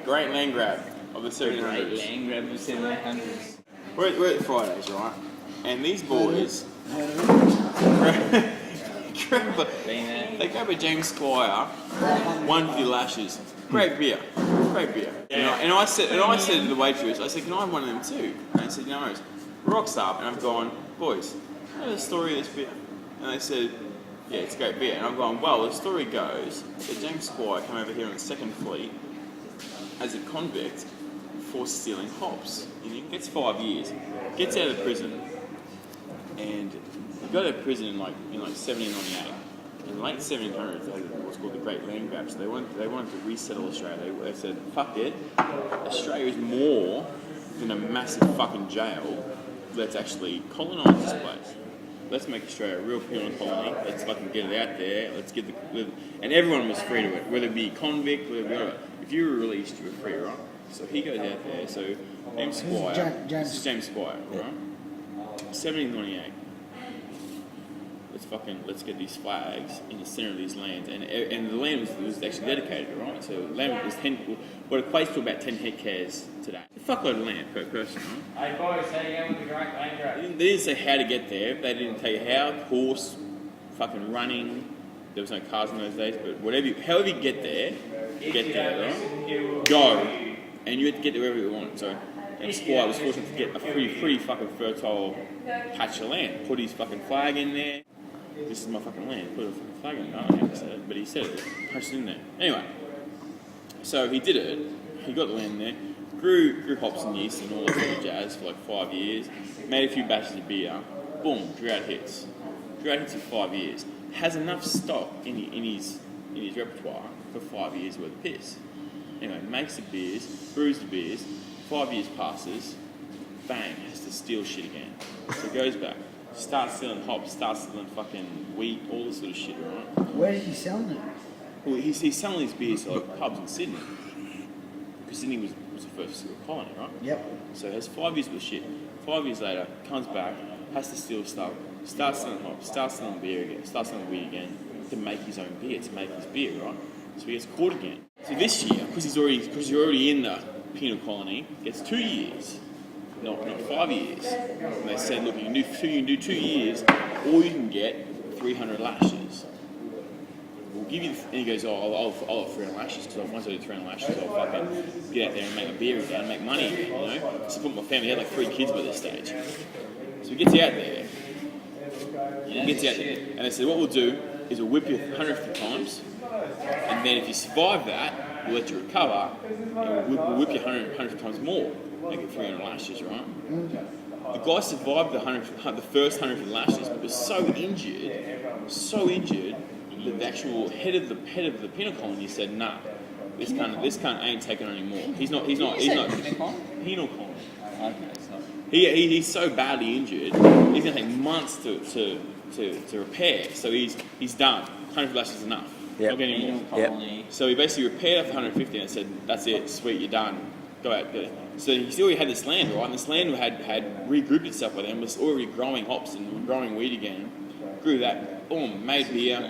great land grab of the 1700s. Great land grab of the 1700s. We're at Fridays, right? And these boys they grab a James Squire 150 lashes. Great beer. Great beer. And I said to the waitress, I said, can I have one of them too? And they said, no worries. Rocks up, and I've gone, boys, you know the story of this beer? And they said, yeah, it's a great beer. And I've gone, well, the story goes that James Squire came over here on the Second Fleet as a convict for stealing hops. And he gets 5 years, gets out of prison, and he got out of prison in like 1798. In the late 1700s, they had what's called the Great Land Grab. So they wanted to resettle Australia. They said, fuck it, Australia is more than a massive fucking jail. Let's actually colonise this place. Let's make Australia a real penal colony. Let's fucking get it out there. Let's get and everyone was free to it, whether it be convict, whether it be whatever. If you were released, you were free, right? So he goes out there. So James Squire, this is James Squire, right? 1798. Let's get these flags in the centre of these lands, and the land was actually dedicated, right? So land was what equates to about 10 hectares today. A fuckload of land per person, right? Hey boys, how you going with the Great Land Grab? They didn't say how to get there. They didn't tell you how. Horse, fucking running. There was no cars in those days, but however you get there, right? Go, and you had to get to wherever you want. So James Squire was fortunate to get a pretty fucking fertile patch of land. Put his fucking flag in there. This is my fucking land. Put a fucking flag in it. I don't know how to say it, but he said it. Punched it in there. Anyway, so he did it. He got the land there. Grew hops and yeast and all that sort of jazz for like 5 years. Made a few batches of beer. Boom, drought hits. Drought hits for 5 years. Has enough stock in his repertoire for 5 years worth of piss. Anyway, makes the beers, brews the beers. 5 years passes. Bang, has to steal shit again. So goes back. Starts stealing hops, starts stealing fucking wheat, all this sort of shit, right? Where did he sell them? Well, he's selling these beers to like pubs in Sydney. Because Sydney was the first sort of colony, right? Yep. So he has 5 years with shit. 5 years later, comes back, has to steal stuff, starts selling hops, starts selling beer again, starts selling weed again to make his own beer, to make his beer, right? So he gets caught again. So this year, because you're already in the penal colony, gets 2 years. Not 5 years. And they said, look, you can do 2 years, or you can get 300 lashes. We'll give you, and he goes, I'll have 300 lashes, because once I do 300 lashes, I'll fucking get out there and make a beer again, and make money again, you know? Support my family. He had like 3 kids by this stage. So he gets out there. And they said, what we'll do is we'll whip you 150 times, and then if you survive that, we'll let you recover, and we'll whip you 100 times more. Make it 300 lashes, right? The guy survived the first 100 lashes, but was so injured that the actual head of the penal colony said, nah, this cunt ain't taking on anymore. He's not penal colony. Okay, so He's so badly injured, he's gonna take months to repair. So he's done. 100 lashes is enough. Yep. Not getting any more. So he basically repaired after 150 and said, that's it, sweet, you're done. Go out, go. So he still had this land, right? And this land had regrouped itself with him, was already growing hops and growing weed again. Grew that, boom, made beer.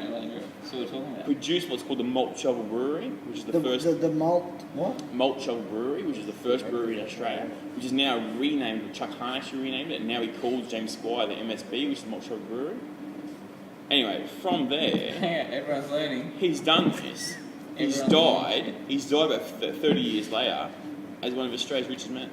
So we're talking about Produced what's called the Malt Shovel Brewery, which is the first. The malt, what? Malt Shovel Brewery, which is the first brewery in Australia, which is now renamed, Chuck Hahn actually renamed it, and now he calls James Squire the MSB, which is the Malt Shovel Brewery. Anyway, from there, everyone's learning. he's done this. He's died about 30 years later as one of Australia's richest men.